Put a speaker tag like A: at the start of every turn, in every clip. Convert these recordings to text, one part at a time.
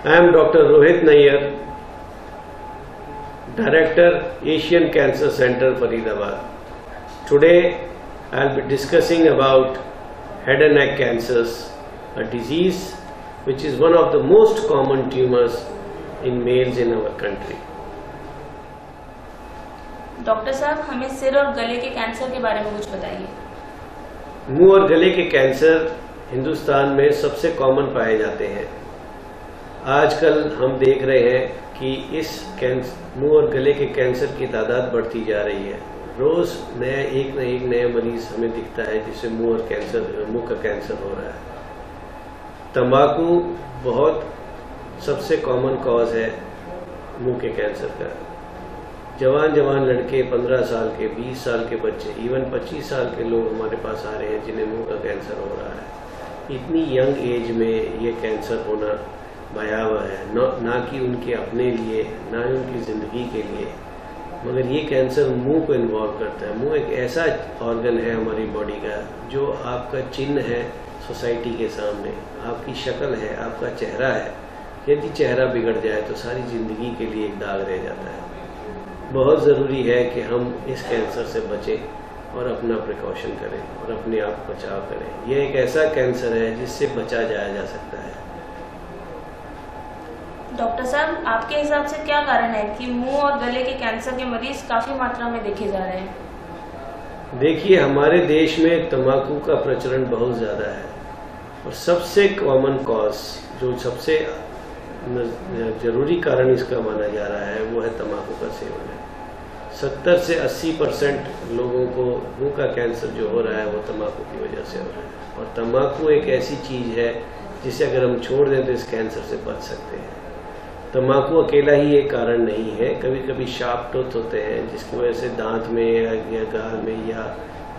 A: I am Dr. Rohit Nayyar, Director, Asian Cancer Center, Faridabad. Today, I will be discussing about head and neck cancers, a disease which is one of the most common tumors in males in our country.
B: Doctor साहब, हमें सिर और गले के cancer के बारे में कुछ बताइए।
A: मुंह और गले के कैंसर हिंदुस्तान में सबसे कॉमन पाए जाते हैं। आजकल हम देख रहे हैं कि इस मुंह और गले के कैंसर की तादाद बढ़ती जा रही है। रोज एक नया मरीज हमें दिखता है जिससे मुंह का कैंसर हो रहा है। तंबाकू बहुत सबसे कॉमन कॉज है मुंह के कैंसर का। जवान लड़के, 15 साल के, 20 साल के बच्चे, इवन 25 साल के लोग हमारे पास आ रहे हैं जिन्हें मुंह का कैंसर हो रहा है। इतनी यंग एज में ये कैंसर होना भयावह है, ना कि उनके अपने लिए, ना ही उनकी ज़िंदगी के लिए, मगर ये कैंसर मुंह को इन्वॉल्व करता है। मुंह एक ऐसा ऑर्गन है हमारी बॉडी का जो आपका चिन्ह है सोसाइटी के सामने, आपकी शक्ल है, आपका चेहरा है। यदि चेहरा बिगड़ जाए तो सारी ज़िंदगी के लिए एक दाग रह जाता है। बहुत ज़रूरी है कि हम इस कैंसर से बचें और अपना प्रिकॉशन करें और अपने आप को बचाव करें। यह एक ऐसा कैंसर है जिससे बचा जाया जा सकता है।
B: डॉक्टर साहब, आपके हिसाब से क्या कारण है कि मुंह और गले के कैंसर के मरीज काफी मात्रा में देखे जा रहे हैं?
A: देखिए, हमारे देश में तंबाकू का प्रचलन बहुत ज़्यादा है और सबसे कॉमन कॉज, जो सबसे जरूरी कारण इसका माना जा रहा है, वो है तंबाकू का सेवन है। 70 से 80% लोगों को मुंह का कैंसर जो हो रहा है वो तंबाकू की वजह से हो रहा है। और तंबाकू एक ऐसी चीज़ है जिसे अगर हम छोड़ दें तो इस कैंसर से बच सकते हैं। तंबाकू अकेला ही एक कारण नहीं है। कभी कभी शार्प टूथ होते हैं जिसकी वजह से दांत में या गाल में या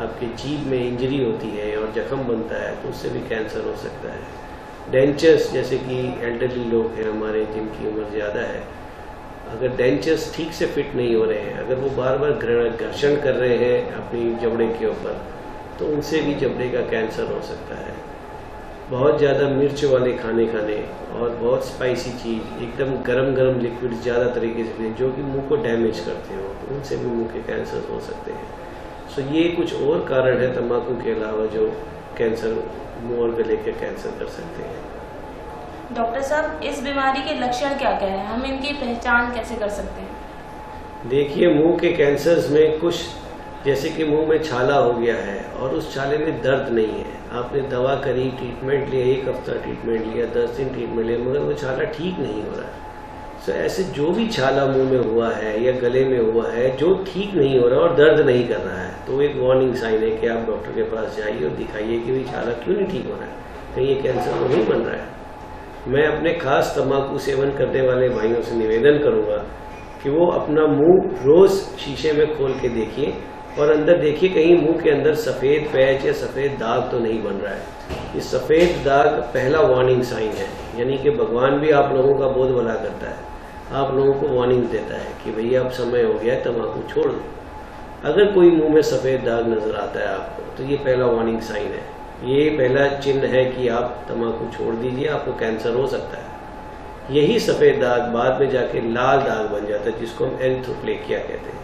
A: आपकी जीभ में इंजरी होती है और जख्म बनता है, तो उससे भी कैंसर हो सकता है। डेंचर्स, जैसे कि एल्डरली लोग हैं हमारे जिनकी उम्र ज़्यादा है, अगर डेंचर्स ठीक से फिट नहीं हो रहे हैं, अगर वो बार बार घर्षण कर रहे हैं अपनी जबड़े के ऊपर, तो उनसे भी जबड़े का कैंसर हो सकता है। बहुत ज़्यादा मिर्च वाले खाने और बहुत स्पाइसी चीज़, एकदम गरम लिक्विड ज़्यादा तरीके से जो कि मुंह को डैमेज करते हो, तो उनसे भी मुंह के कैंसर हो सकते हैं। सो ये कुछ और कारण है तंबाकू के अलावा जो कैंसर, मुंह और गले के कैंसर कर सकते हैं।
B: डॉक्टर साहब, इस बीमारी के लक्षण क्या क्या है? हम इनकी पहचान कैसे कर सकते हैं?
A: देखिए, मुंह के कैंसर्स में कुछ, जैसे कि मुंह में छाला हो गया है और उस छाले में दर्द नहीं है, आपने दवा करी, ट्रीटमेंट लिया, 1 हफ्ता ट्रीटमेंट लिया, 10 दिन ट्रीटमेंट लिया, मगर वो छाला ठीक नहीं हो रहा है। सो ऐसे जो भी छाला मुंह में हुआ है या गले में हुआ है जो ठीक नहीं हो रहा और दर्द नहीं कर रहा है, तो एक वार्निंग साइन है कि आप डॉक्टर के पास जाइए और दिखाइए कि भाई छाला क्यों नहीं ठीक हो रहा है, कहीं ये कैंसर तो नहीं बन रहा है। मैं अपने खास तंबाकू सेवन करने वाले भाइयों से निवेदन करूंगा कि वो अपना मुंह रोज शीशे में खोल के देखिए और अंदर देखिए कहीं मुंह के अंदर सफ़ेद पैच या सफ़ेद दाग तो नहीं बन रहा है। ये सफ़ेद दाग पहला वार्निंग साइन है, यानी कि भगवान भी आप लोगों का बहुत भला करता है, आप लोगों को वार्निंग देता है कि भैया अब समय हो गया है, तंबाकू छोड़ दो। अगर कोई मुंह में सफ़ेद दाग नज़र आता है आपको, तो ये पहला वार्निंग साइन है, ये पहला चिन्ह है कि आप तंबाकू छोड़ दीजिए, आपको कैंसर हो सकता है। यही सफ़ेद दाग बाद में जाके लाल दाग बन जाता है जिसको हम एरिथ्रोप्लेकिया कहते हैं।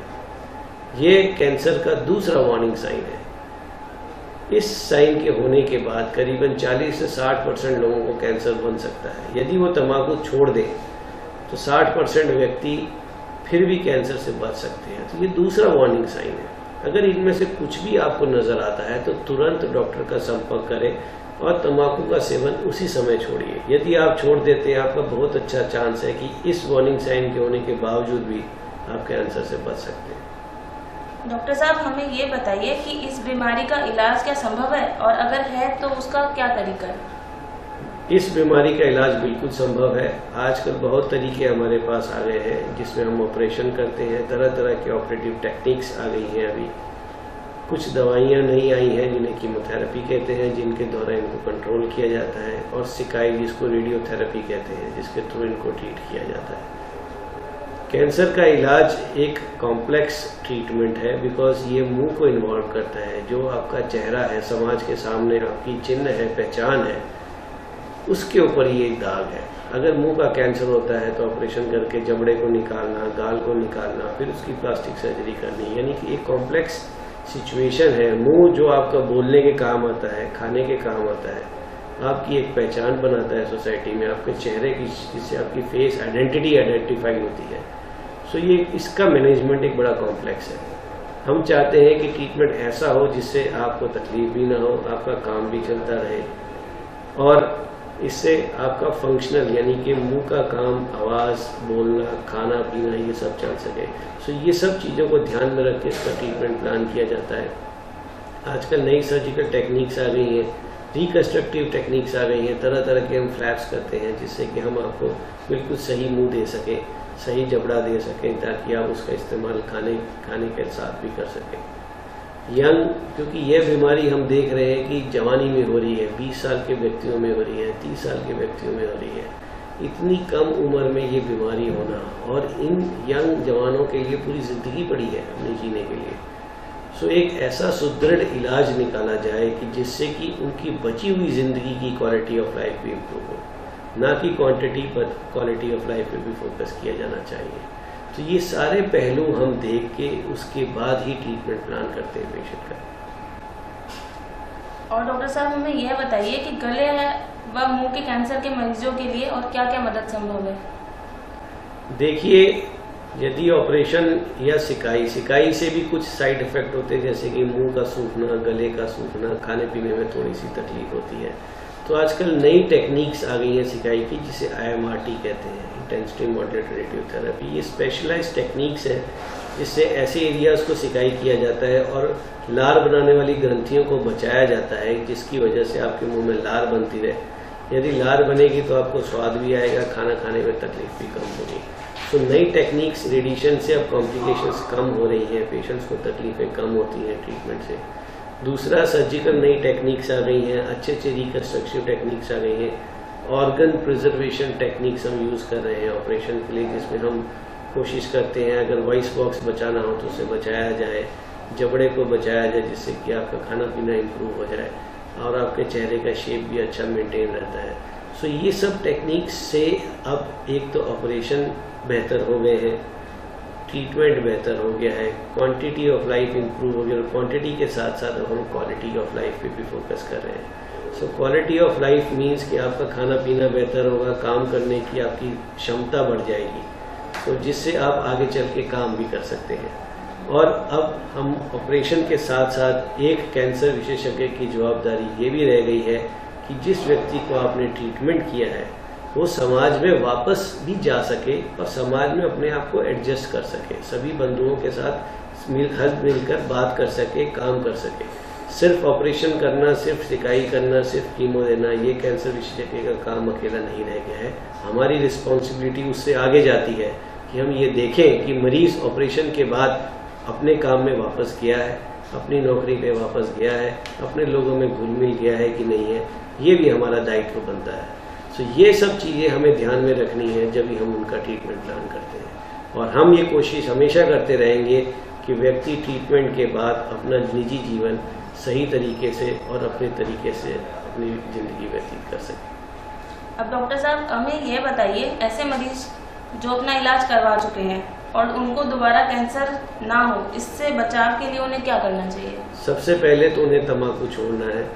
A: ये कैंसर का दूसरा वार्निंग साइन है। इस साइन के होने के बाद करीबन 40 से 60% लोगों को कैंसर बन सकता है। यदि वो तंबाकू छोड़ दें तो 60% व्यक्ति फिर भी कैंसर से बच सकते हैं। तो ये दूसरा वार्निंग साइन है। अगर इनमें से कुछ भी आपको नज़र आता है तो तुरंत डॉक्टर का संपर्क करें और तंबाकू का सेवन उसी समय छोड़िए। यदि आप छोड़ देते हैं, आपका बहुत अच्छा चांस है कि इस वार्निंग साइन के होने के बावजूद भी आप कैंसर से बच सकते हैं।
B: डॉक्टर साहब, हमें ये बताइए कि इस बीमारी का इलाज क्या संभव है, और अगर है तो उसका क्या तरीका है?
A: इस बीमारी का इलाज बिल्कुल संभव है। आजकल बहुत तरीके हमारे पास आ गए हैं जिसमें हम ऑपरेशन करते हैं। तरह तरह की ऑपरेटिव टेक्निक्स आ गई हैं। अभी कुछ दवाइयाँ नहीं आई हैं जिन्हें कीमोथेरेपी कहते हैं, जिनके द्वारा इनको कंट्रोल किया जाता है, और सिकाई जिसको रेडियोथेरेपी कहते हैं, जिसके थ्रू इनको ट्रीट किया जाता है। कैंसर का इलाज एक कॉम्प्लेक्स ट्रीटमेंट है, बिकॉज ये मुंह को इन्वॉल्व करता है। जो आपका चेहरा है, समाज के सामने आपकी चिन्ह है, पहचान है, उसके ऊपर ये एक दाग है। अगर मुंह का कैंसर होता है तो ऑपरेशन करके जबड़े को निकालना, गाल को निकालना, फिर उसकी प्लास्टिक सर्जरी करनी, यानी कि एक कॉम्प्लेक्स सिचुएशन है। मुंह जो आपका बोलने के काम आता है, खाने के काम आता है, आपकी एक पहचान बनाता है सोसाइटी में, आपके चेहरे की, जिससे आपकी फेस आइडेंटिटी आइडेंटिफाई होती है। सो ये इसका मैनेजमेंट एक बड़ा कॉम्प्लेक्स है। हम चाहते हैं कि ट्रीटमेंट ऐसा हो जिससे आपको तकलीफ भी ना हो, आपका काम भी चलता रहे और इससे आपका फंक्शनल यानी कि मुंह का काम, आवाज़, बोलना, खाना पीना, ये सब चल सके। सो ये सब चीज़ों को ध्यान में रख के इसका ट्रीटमेंट प्लान किया जाता है। आजकल नई सर्जिकल टेक्निक्स आ गई हैं, रिकन्स्ट्रक्टिव टेक्निक्स आ गई हैं, तरह तरह के हम फ्लैप्स करते हैं जिससे कि हम आपको बिल्कुल सही मुंह दे सकें, सही जबड़ा दे सकें, ताकि आप उसका इस्तेमाल खाने के साथ भी कर सकें। क्योंकि यह बीमारी हम देख रहे हैं कि जवानी में हो रही है, 20 साल के व्यक्तियों में हो रही है, 30 साल के व्यक्तियों में हो रही है। इतनी कम उम्र में ये बीमारी होना और इन यंग जवानों के लिए पूरी ज़िंदगी पड़ी है अपने जीने के लिए। सो एक ऐसा सुदृढ़ इलाज निकाला जाए कि जिससे कि उनकी बची हुई ज़िंदगी की क्वालिटी ऑफ लाइफ भी इम्प्रूव हो, ना कि क्वांटिटी पर क्वालिटी ऑफ लाइफ पे भी फोकस किया जाना चाहिए। तो ये सारे पहलू हम देख के उसके बाद ही ट्रीटमेंट प्लान करते हैं पेशेंट का।
B: और डॉक्टर साहब हमें यह बताइए कि गले व मुंह के कैंसर के मरीजों के लिए और क्या क्या मदद संभव है?
A: देखिए, यदि ऑपरेशन या सिकाई से भी कुछ साइड इफेक्ट होते हैं, जैसे कि मुंह का सूखना, गले का सूखना, खाने पीने में थोड़ी सी तकलीफ होती है। तो आजकल नई टेक्निक्स आ गई हैं सिकाई की, जिसे IMRT कहते हैं, इंटेंसिटी मॉडरेटेड रेडियोथेरेपी। ये स्पेशलाइज्ड टेक्निक्स है जिससे ऐसे एरियाज को सिकाई किया जाता है और लार बनाने वाली ग्रंथियों को बचाया जाता है, जिसकी वजह से आपके मुंह में लार बनती रहे। यदि लार बनेगी तो आपको स्वाद भी आएगा, खाना खाने में तकलीफ भी कम होगी। तो नई टेक्निक्स, रेडिएशन से अब कॉम्प्लिकेशंस कम हो रही हैं, पेशेंट्स को तकलीफें कम होती हैं ट्रीटमेंट से। दूसरा, सर्जिकल नई टेक्निक्स आ गई हैं, अच्छे रिकन्स्ट्रक्टिव टेक्निक्स आ गई हैं, ऑर्गन प्रिजर्वेशन टेक्निक्स हम यूज़ कर रहे हैं ऑपरेशन के लिए, जिसमें हम कोशिश करते हैं अगर वॉइस बॉक्स बचाना हो तो उसे बचाया जाए, जबड़े को बचाया जाए, जिससे कि आपका खाना पीना इम्प्रूव हो जाए और आपके चेहरे का शेप भी अच्छा मेंटेन रहता है। सो ये सब टेक्निक्स से अब एक तो ऑपरेशन बेहतर हो गए हैं, ट्रीटमेंट बेहतर हो गया है, क्वांटिटी ऑफ लाइफ इम्प्रूव हो गया और क्वांटिटी के साथ साथ अब हम क्वालिटी ऑफ लाइफ पे भी फोकस कर रहे हैं। So quality of life means कि आपका खाना पीना बेहतर होगा, काम करने की आपकी क्षमता बढ़ जाएगी, तो जिससे आप आगे चल के काम भी कर सकते हैं। और अब हम ऑपरेशन के साथ साथ एक कैंसर विशेषज्ञ की जवाबदारी ये भी रह गई है कि जिस व्यक्ति को आपने ट्रीटमेंट किया है वो समाज में वापस भी जा सके और समाज में अपने आप को एडजस्ट कर सके, सभी बंधुओं के साथ मिलकर बात कर सके, काम कर सके। सिर्फ ऑपरेशन करना, सिर्फ सिकाई करना, सिर्फ कीमो देना, ये कैंसर विशेषज्ञ का काम अकेला नहीं रह गया है। हमारी रिस्पॉन्सिबिलिटी उससे आगे जाती है कि हम ये देखें कि मरीज ऑपरेशन के बाद अपने काम में वापस गया है, अपनी नौकरी पे वापस गया है, अपने लोगों में घुल मिल गया है कि नहीं है, ये भी हमारा दायित्व बनता है। तो ये सब चीज़ें हमें ध्यान में रखनी है जब भी हम उनका ट्रीटमेंट प्लान करते हैं। और हम ये कोशिश हमेशा करते रहेंगे कि व्यक्ति ट्रीटमेंट के बाद अपना निजी जीवन सही तरीके से और अपने तरीके से अपनी ज़िंदगी व्यतीत कर सके।
B: अब डॉक्टर साहब हमें यह बताइए, ऐसे मरीज जो अपना इलाज करवा चुके हैं और उनको दोबारा कैंसर ना हो, इससे बचाव के लिए उन्हें क्या करना चाहिए?
A: सबसे पहले तो उन्हें तम्बाकू छोड़ना है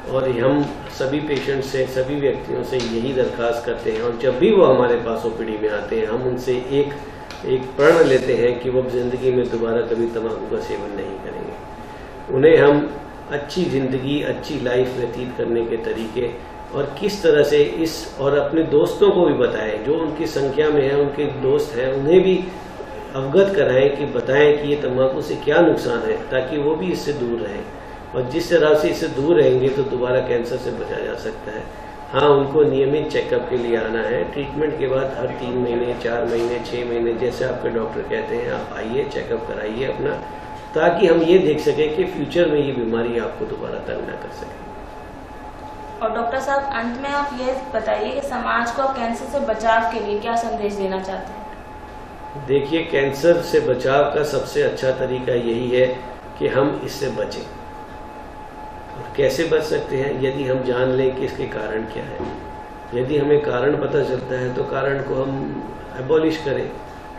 A: और हम सभी पेशेंट से, सभी व्यक्तियों से यही दरख्वास्त करते हैं और जब भी वो हमारे पास ओपीडी में आते हैं हम उनसे एक प्रण लेते हैं कि वो ज़िंदगी में दोबारा कभी तम्बाकू का सेवन नहीं करेंगे। उन्हें हम अच्छी ज़िंदगी, अच्छी लाइफ व्यतीत करने के तरीके और किस तरह से और अपने दोस्तों को भी बताएं, जो उनकी संख्या में है, उनके दोस्त हैं, उन्हें भी अवगत कराएं कि बताएं कि ये तम्बाकू से क्या नुकसान है, ताकि वो भी इससे दूर रहें। और जिस तरह से इससे दूर रहेंगे तो दोबारा कैंसर से बचा जा सकता है। हाँ, उनको नियमित चेकअप के लिए आना है। ट्रीटमेंट के बाद हर 3 महीने, 4 महीने, 6 महीने जैसे आपके डॉक्टर कहते हैं आप आइए, चेकअप कराइए अपना, ताकि हम ये देख सकें कि फ्यूचर में ये बीमारी आपको दोबारा तंग ना कर सके।
B: और डॉक्टर साहब अंत में आप ये बताइए कि समाज को कैंसर से बचाव के लिए क्या संदेश देना चाहते हैं?
A: देखिए, कैंसर से बचाव का सबसे अच्छा तरीका यही है कि हम इससे बचें। और कैसे बच सकते हैं? यदि हम जान लें कि इसके कारण क्या है। यदि हमें कारण पता चलता है तो कारण को हम एबॉलिश करें।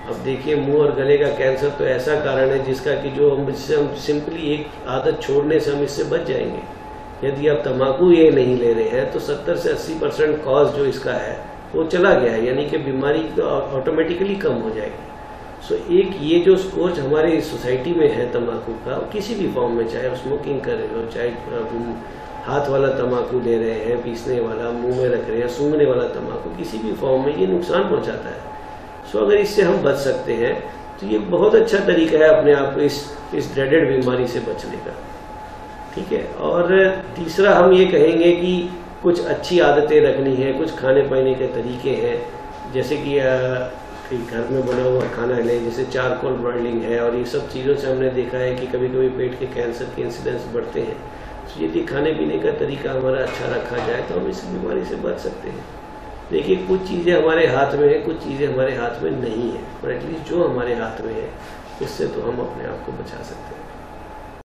A: अब देखिए, मुंह और गले का कैंसर तो ऐसा कारण है जिसका कि जो हम सिंपली एक आदत छोड़ने से हम इससे बच जाएंगे। यदि आप तंबाकू ये नहीं ले रहे हैं तो 70 से 80% कॉज जो इसका है वो चला गया है, यानी कि बीमारी तो ऑटोमेटिकली कम हो जाएगी। सो एक ये जो स्कोच हमारे सोसाइटी में है तंबाकू का, किसी भी फॉर्म में, चाहे स्मोकिंग कर रहे हो, चाहे हाथ वाला तंबाकू ले रहे हैं, पीसने वाला, मुंह में रख रहे हैं, सूंघने वाला तंबाकू, किसी भी फॉर्म में ये नुकसान पहुंचाता है। सो अगर इससे हम बच सकते हैं तो ये बहुत अच्छा तरीका है अपने आप को इस ड्रेडेड बीमारी से बचने का। ठीक है। और तीसरा हम ये कहेंगे कि कुछ अच्छी आदतें रखनी है, कुछ खाने पीने के तरीके हैं, जैसे कि घर में बना हुआ खाना लें, जैसे चारकोल बॉइलिंग है, और ये सब चीज़ों से हमने देखा है कि कभी कभी पेट के कैंसर के इंसिडेंस बढ़ते हैं। तो यदि खाने पीने का तरीका हमारा अच्छा रखा जाए तो हम इस बीमारी से बच सकते हैं। देखिए, कुछ चीज़ें हमारे हाथ में है, कुछ चीज़ें हमारे हाथ में नहीं है, पर एटलीस्ट जो हमारे हाथ में है उससे तो हम अपने आप को बचा सकते हैं।